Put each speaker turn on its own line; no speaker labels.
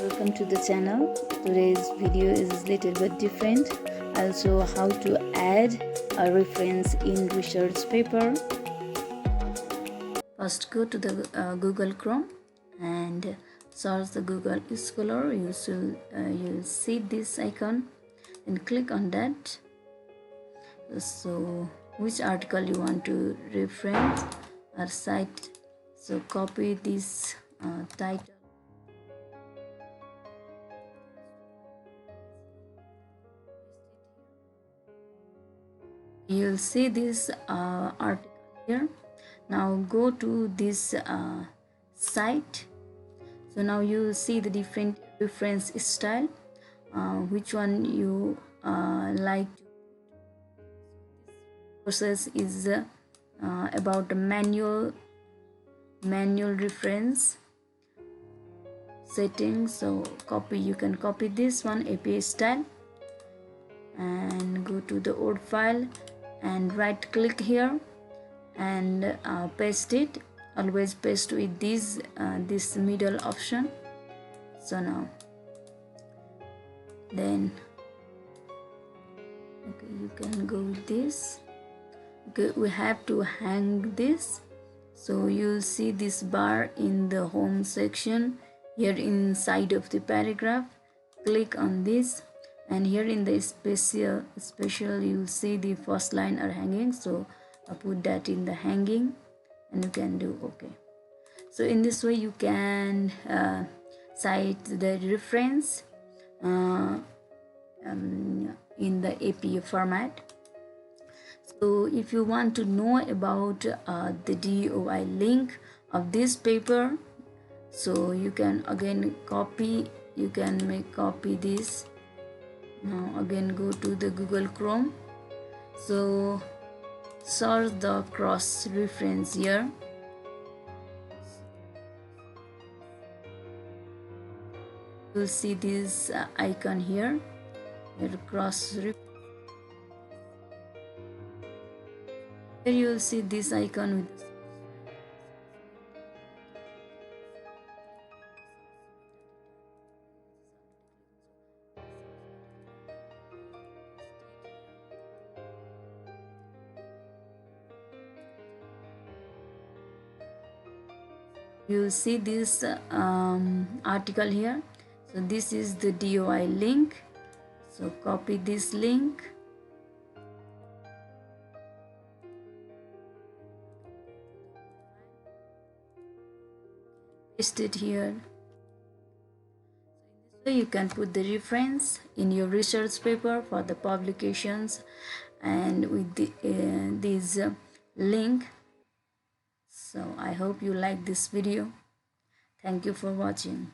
welcome to the channel. Today's video is little bit different. Also how to add a reference in research paper. First go to the Google Chrome and search the Google Scholar. You'll see this icon and click on that. So which article you want to reference or cite, so copy this title. You'll see this article here. Now go to this site. So now you see the different reference style, which one you like. Process is about the manual reference settings. So you can copy this one API style and go to the Word file and right click here and paste it. Always paste with this middle option. So now then okay, you can go with this. Okay, we have to hang this. So you'll see this bar in the home section here inside of the paragraph. Click on this and here in the special you'll see the first line are hanging, so I put that in the hanging and you can do okay. So in this way you can cite the reference in the API format. So if you want to know about the DOI link of this paper, so you can again copy, you can make copy this. Now again go to the Google Chrome. So search the cross reference here. You'll see this icon here, cross reference. Here you will see this icon with the you will see this article here. So this is the DOI link. So copy this link. Paste it here. So you can put the reference in your research paper for the publications and with this link. So I hope you like this video. Thank you for watching.